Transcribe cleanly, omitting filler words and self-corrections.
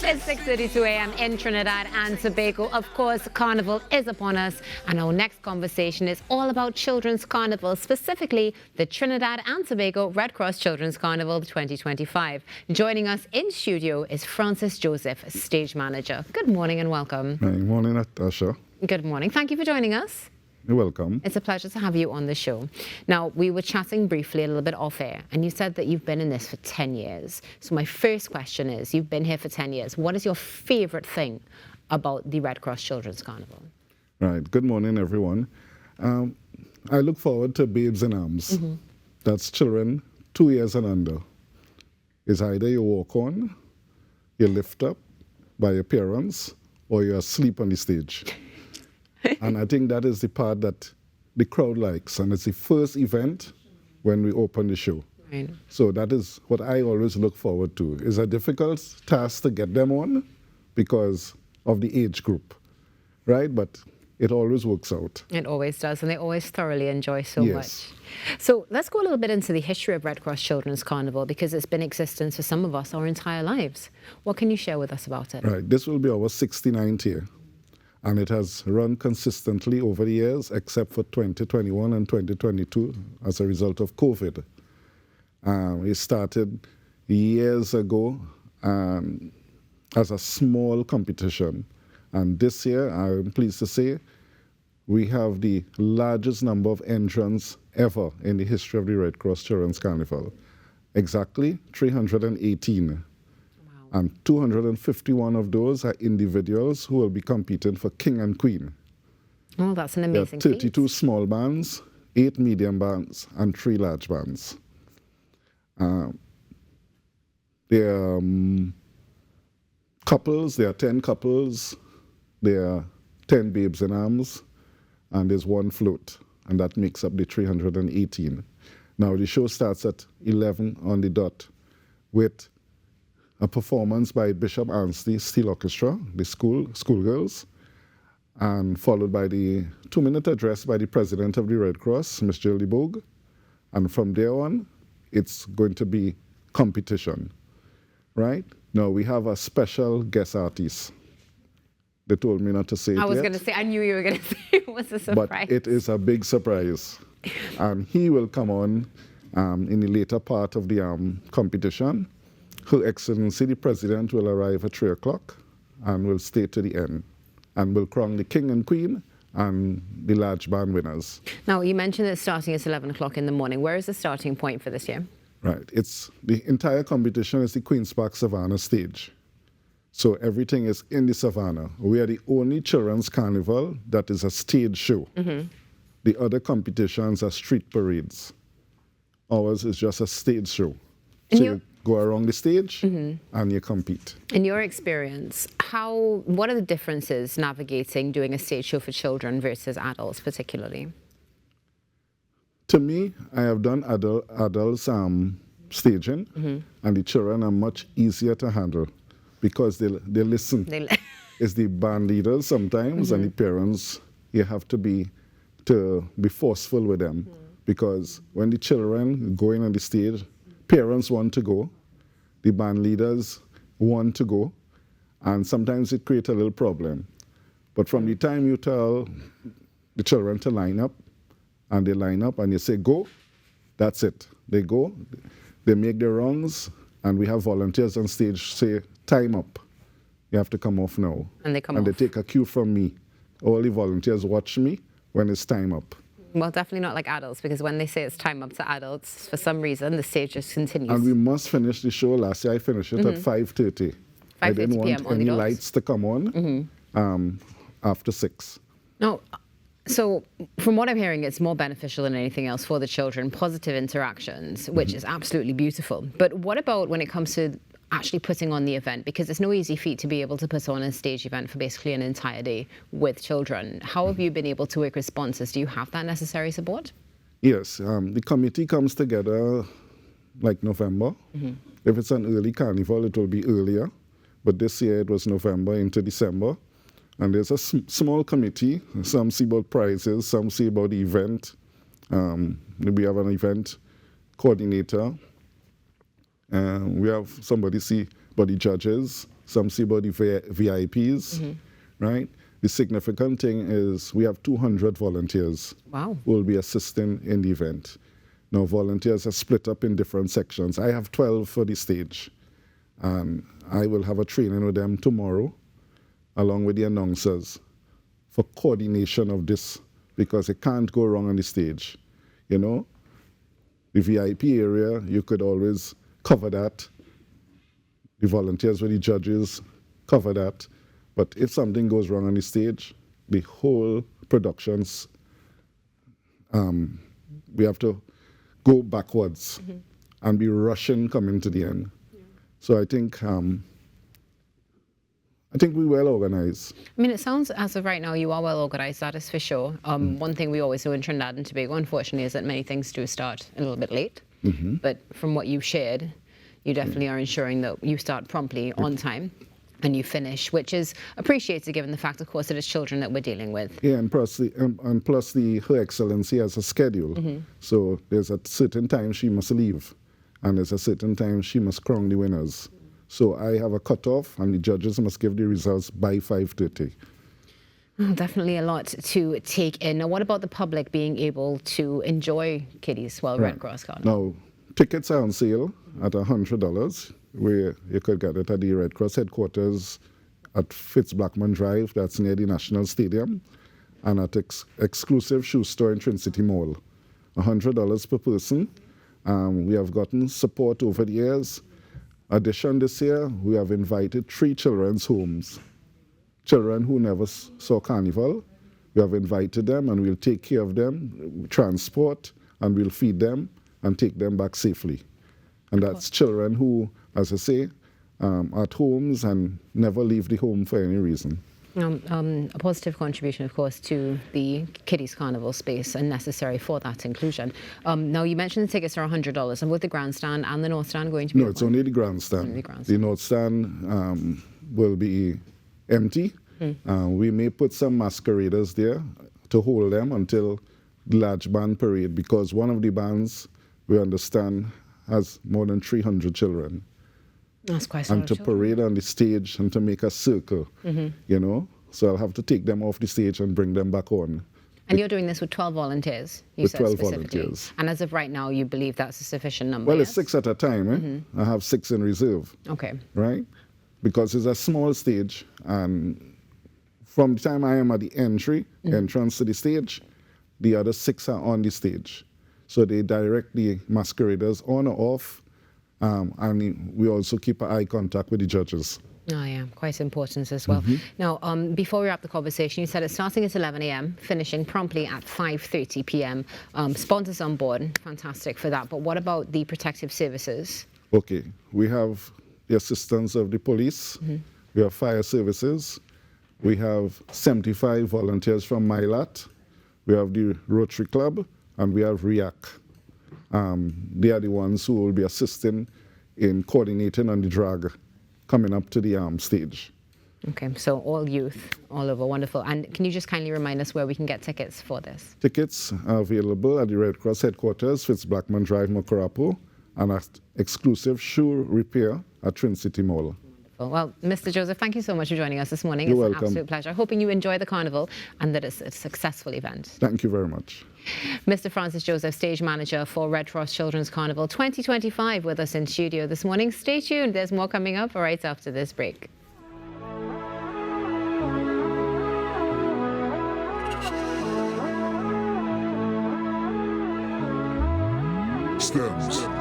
It's 6:32 a.m. in Trinidad and Tobago. Of course, Carnival is upon us, and our next conversation is all about Children's Carnival, specifically the Trinidad and Tobago Red Cross Children's Carnival 2025. Joining us in studio is Francis Joseph, stage manager. Good morning and welcome. Good morning, Natasha. Good morning. Thank you for joining us. You're welcome. It's a pleasure to have you on the show. Now, we were chatting briefly a little bit off air, and you said that you've been in this for 10 years. So my first question is, you've been here for 10 years. What is your favorite thing about the Red Cross Children's Carnival? Right. Good morning, everyone. I look forward to Babes in Arms. Mm-hmm. That's children 2 years and under. It's either you walk on, you lift up by your parents, or you're asleep on the stage. And I think that is the part that the crowd likes. And it's the first event when we open the show. Right. So that is what I always look forward to. It's a difficult task to get them on because of the age group, right? But it always works out. It always does, and they always thoroughly enjoy so Yes. much. So let's go a little bit into the history of Red Cross Children's Carnival, because it's been in existence for some of us our entire lives. What can you share with us about it? Right. This will be our 69th year. And it has run consistently over the years, except for 2021 and 2022 as a result of COVID. It started years ago as a small competition. And this year, I'm pleased to say, we have the largest number of entrants ever in the history of the Red Cross Children's Carnival. Exactly 318. And 251 of those are individuals who will be competing for King and Queen. Oh, that's an amazing There are 32 small bands, 8 medium bands, and 3 large bands. There are couples, there are 10 couples, there are 10 babes in arms, and there's 1 float, and that makes up the 318. Now, the show starts at 11 on the dot with a performance by Bishop Anstey Steel Orchestra, the schoolgirls, and followed by the 2-minute address by the President of the Red Cross, Ms. Jill DeBogue. And from there on, it's going to be competition, right? Now, we have a special guest artist. They told me not to say it I was yet, going to say, I knew you were going to say it was a surprise. but it is a big surprise. And he will come on in the later part of the competition. Her Excellency, the President, will arrive at 3 o'clock and will stay to the end. And will crown the King and Queen and the large band winners. Now, you mentioned it's starting at 11 o'clock in the morning. Where is the starting point for this year? Right. The entire competition is the Queen's Park Savannah stage. So everything is in the Savannah. We are the only children's carnival that is a stage show. Mm-hmm. The other competitions are street parades. Ours is just a stage show. And so you go around the stage and you compete. In your experience, what are the differences navigating doing a stage show for children versus adults particularly? To me, I have done adults staging, and the children are much easier to handle because they listen. It's the band leaders sometimes and the parents, you have to be forceful with them because when the children go in on the stage, parents want to go, the band leaders want to go, and sometimes it creates a little problem. But from the time you tell the children to line up, and they line up, and you say, go, that's it. They go, they make their rungs, and we have volunteers on stage say, time up. You have to come off now. And they come off. And they take a cue from me. All the volunteers watch me when it's time up. Well, definitely not like adults, because when they say it's time up to adults, for some reason, the stage just continues. And we must finish the show. Last year, I finished it at 5:30. I didn't want any lights to come on after 6. No. So from what I'm hearing, it's more beneficial than anything else for the children, positive interactions, which is absolutely beautiful. But what about when it comes to actually putting on the event? Because it's no easy feat to be able to put on a stage event for basically an entire day with children. How have you been able to work with sponsors? Do you have that necessary support? Yes. The committee comes together like November. If it's an early carnival, it will be earlier. but this year it was November into December. And there's a small committee. Some see about prizes, some see about the event. We have an event coordinator. We have somebody see about the judges, some see about the VIPs, right? The significant thing is we have 200 volunteers who will be assisting in the event. Now, volunteers are split up in different sections. I have 12 for the stage, and I will have a training with them tomorrow, along with the announcers, for coordination of this, because it can't go wrong on the stage. You know, the VIP area, you could always cover that. The volunteers with the judges cover that. But if something goes wrong on the stage, the whole productions, we have to go backwards and be rushing coming to the end. Yeah. So I think we're well organized. I mean, it sounds as of right now you are well organized, that is for sure. One thing we always know in Trinidad and Tobago, unfortunately, is that many things do start a little bit late. But from what you shared, you definitely are ensuring that you start promptly on time and you finish, which is appreciated given the fact, of course, that it's children that we're dealing with. Yeah, and plus Her Excellency has a schedule. So there's a certain time she must leave, and there's a certain time she must crown the winners. So I have a cutoff, and the judges must give the results by 5:30. Definitely a lot to take in. Now, what about the public being able to enjoy Kiddies Red Cross Carnival? Now, tickets are on sale at $100, where you could get it at the Red Cross headquarters at Fitzblackman Drive, that's near the National Stadium, and at exclusive shoe store in Trinity Mall. $100 per person. We have gotten support over the years. Addition this year, we have invited 3 children's homes. Children who never saw Carnival. We have invited them, and we'll take care of them, transport, and we'll feed them and take them back safely. And that's children who, as I say, are at homes and never leave the home for any reason. A positive contribution, of course, to the Kiddies Carnival space and necessary for that inclusion. Now, you mentioned the tickets are $100, and with the grandstand and the North Stand going to be... No, it's only the grandstand. Only the grandstand. The North Stand will be empty. We may put some masqueraders there to hold them until the large band parade, because one of the bands, we understand, has more than 300 children. That's quite a lot. And to parade on the stage and to make a circle, you know. So I'll have to take them off the stage and bring them back on. And you're doing this with 12 volunteers, you said specifically. With 12 volunteers. And as of right now, you believe that's a sufficient number? Well, it's 6 at a time. I have 6 in reserve. Okay. Right? Because it's a small stage, and from the time I am at the entrance to the stage, the other 6 are on the stage. So they direct the masqueraders on or off, and we also keep eye contact with the judges. Oh, yeah, quite important as well. Now, before we wrap the conversation, you said it's starting at 11 a.m., finishing promptly at 5:30 p.m. Sponsors on board, fantastic for that. But what about the protective services? Okay, we have the assistance of the police, we have fire services, we have 75 volunteers from MILAT, we have the Rotary Club, and we have REACT. They are the ones who will be assisting in coordinating on the drag coming up to the stage. Okay, so all youth, all over, wonderful. And can you just kindly remind us where we can get tickets for this? Tickets are available at the Red Cross headquarters, Fitzblackman Drive, Mokorapo, and at exclusive shoe repair at Trinity Mall. Well, Mr. Joseph, thank you so much for joining us this morning. You're welcome. It's an absolute pleasure. Hoping you enjoy the carnival and that it's a successful event. Thank you very much. Mr. Francis Joseph, stage manager for Red Cross Children's Carnival 2025, with us in studio this morning. Stay tuned. There's more coming up right after this break. Stems.